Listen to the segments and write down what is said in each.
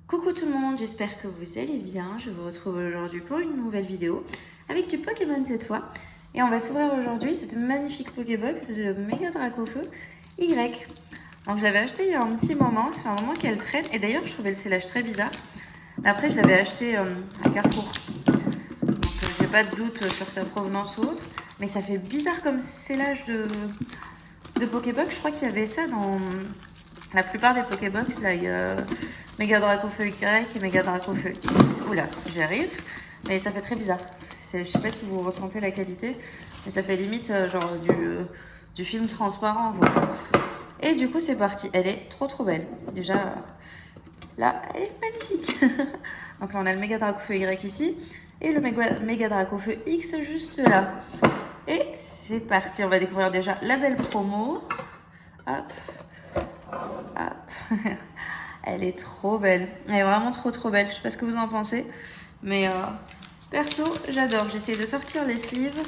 Coucou tout le monde, j'espère que vous allez bien. Je vous retrouve aujourd'hui pour une nouvelle vidéo avec du Pokémon cette fois. Et on va s'ouvrir aujourd'hui cette magnifique Pokébox de Mega Dracofeu Y. Donc je l'avais acheté il y a un petit moment, ça fait un moment qu'elle traîne. Et d'ailleurs je trouvais le scellage très bizarre. Après je l'avais acheté à Carrefour. Donc j'ai pas de doute sur sa provenance ou autre. Mais ça fait bizarre comme scellage de Pokébox. Je crois qu'il y avait ça dans la plupart des Pokébox. Là il y a Mega Dracofeu Y et Mega Dracofeu X. Oula, j'y arrive. Mais ça fait très bizarre. Je sais pas si vous ressentez la qualité, mais ça fait limite genre du film transparent. Voilà. Et du coup, c'est parti. Elle est trop belle. Déjà, là, elle est magnifique. Donc là, on a le Mega Dracofeu Y ici et le Mega Dracofeu X juste là. Et c'est parti. On va découvrir déjà la belle promo. Hop. Hop. Elle est trop belle. Elle est vraiment trop belle. Je sais pas ce que vous en pensez. Mais perso, j'adore. J'essaie de sortir les sleeves.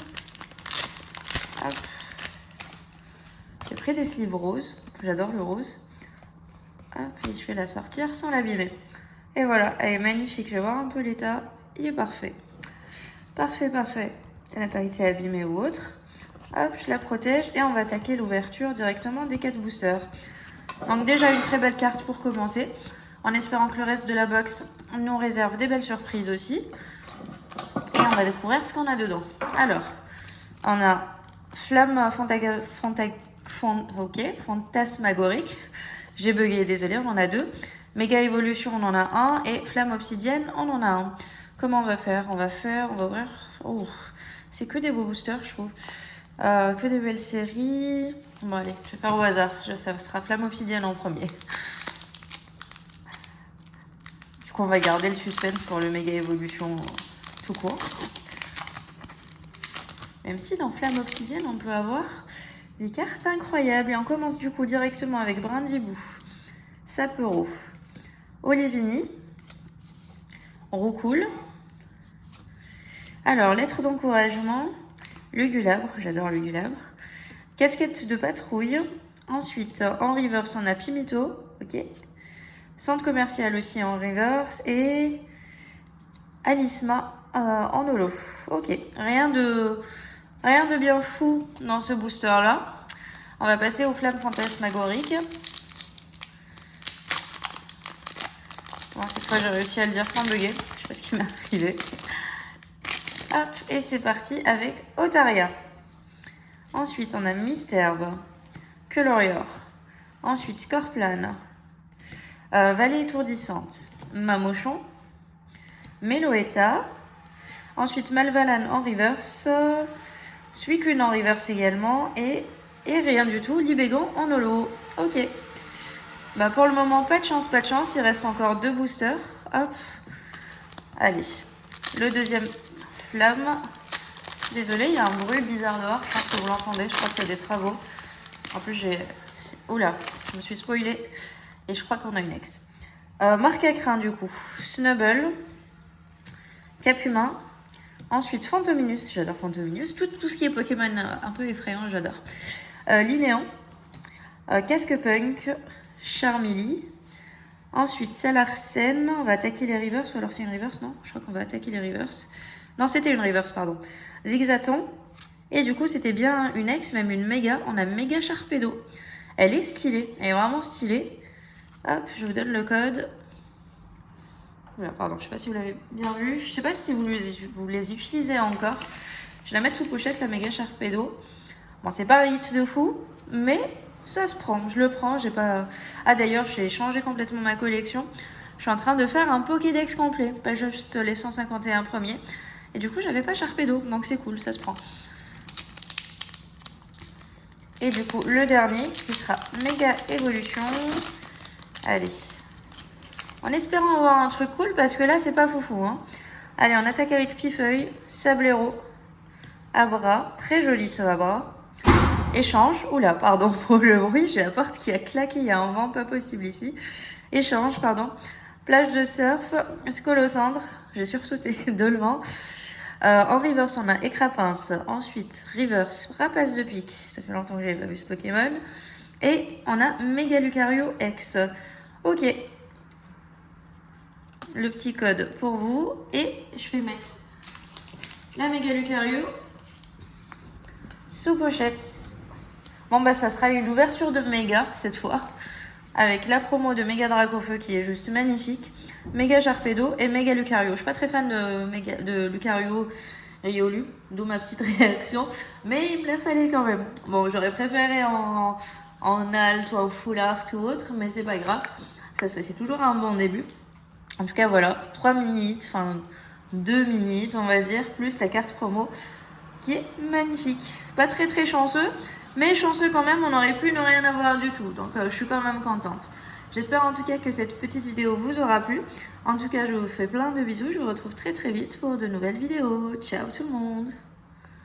Hop. J'ai pris des sleeves roses. J'adore le rose. Hop, et je vais la sortir sans l'abîmer. Et voilà, elle est magnifique. Je vais voir un peu l'état. Il est parfait. Parfait. Elle n'a pas été abîmée ou autre. Hop, je la protège et on va attaquer l'ouverture directement des 4 boosters. Donc déjà une très belle carte pour commencer. En espérant que le reste de la box nous réserve des belles surprises aussi. Et on va découvrir ce qu'on a dedans. Alors, on a Flamme Fantasmagorique. J'ai bugué, désolé, on en a 2. Méga Évolution, on en a un. Et Flamme Obsidienne, on en a un. Comment on va faire? On va ouvrir... Oh, c'est que des beaux boosters, je trouve. Que des belles séries. Bon, allez, je vais faire au hasard. Ça sera Flamme Obsidienne en premier. Du coup, on va garder le suspense pour le Méga Évolution tout court. Même si dans Flamme Obsidienne, on peut avoir des cartes incroyables. Et on commence du coup directement avec Brindibou, Sapero, Olivini, Roucoule. Alors, lettre d'encouragement, Lugulabre, j'adore Lugulabre. Casquette de patrouille. Ensuite, en reverse, on a Pimito, ok. Centre commercial aussi en reverse. Et Alisma en holo. Ok, rien de bien fou dans ce booster là. On va passer aux flammes fantasmagoriques. Bon, cette fois j'ai réussi à le dire sans bugger. Je sais pas ce qui m'est arrivé. Hop, et c'est parti avec Otaria. Ensuite on a Misterve, Colorior. Ensuite Scorplan, Vallée étourdissante, Mamochon, Meloetta. Ensuite Malvalan en reverse, Suicune en reverse également et rien du tout, Libégan en holo. Ok. Bah pour le moment, pas de chance. Il reste encore 2 boosters. Hop. Allez. Le deuxième flamme. Désolée, il y a un bruit bizarre dehors. Je pense que vous l'entendez. Je crois qu'il y a des travaux. En plus, j'ai... Oula, je me suis spoilée. Et je crois qu'on a une ex. Marque à crin du coup. Snubble. Capumin. Ensuite, Fantominus. J'adore Fantominus. Tout ce qui est Pokémon un peu effrayant, j'adore. Linéan. Casque-Punk. Charmilly. Ensuite, Salarsen. On va attaquer les reverse. Ou alors c'est une reverse, non? Je crois qu'on va attaquer les reverse. Non, c'était une reverse, pardon. Zigzaton. Et du coup, c'était bien une ex, même une méga. On a méga Sharpedo. Elle est stylée. Elle est vraiment stylée. Hop, je vous donne le code. Voilà, pardon, je sais pas si vous l'avez bien vu. Je sais pas si vous les utilisez encore. Je vais la mettre sous pochette, la méga Sharpedo. Bon, c'est pas un hit de fou, mais ça se prend. Je le prends. J'ai pas. Ah, d'ailleurs, j'ai changé complètement ma collection. Je suis en train de faire un Pokédex complet, pas juste les 151 premiers. Et du coup, j'avais pas Sharpedo, donc c'est cool, ça se prend. Et du coup, le dernier qui sera Méga Évolution. Allez. En espérant avoir un truc cool, parce que là, c'est pas foufou. Hein. Allez, on attaque avec Pifeuille, Sablero, Abra. Très joli ce Abra. Échange. Oula, pardon pour le bruit. J'ai la porte qui a claqué. Il y a un vent pas possible ici. Échange, pardon. Plage de surf, Scolocendre. J'ai sursauté dollement. En reverse, on a Écrapince. Ensuite, reverse, Rapace de pique. Ça fait longtemps que j'avais pas vu ce Pokémon. Et on a Méga Lucario X. Ok. le petit code pour vous. Et je vais mettre la méga Lucario sous pochette. Bon bah ça sera une ouverture de méga cette fois, avec la promo de méga Dracofeu qui est juste magnifique, méga Sharpedo et méga Lucario. Je suis pas très fan de Lucario Riolu, d'où ma petite réaction, mais il me la fallait quand même. Bon, j'aurais préféré en alt ou en full art ou autre, mais c'est pas grave, ça c'est toujours un bon début. En tout cas voilà, 3 mini-hits, enfin 2 mini-hits on va dire, plus la carte promo qui est magnifique. Pas très chanceux, mais chanceux quand même, on aurait pu ne rien avoir du tout, donc je suis quand même contente. J'espère en tout cas que cette petite vidéo vous aura plu. En tout cas, je vous fais plein de bisous, je vous retrouve très vite pour de nouvelles vidéos. Ciao tout le monde!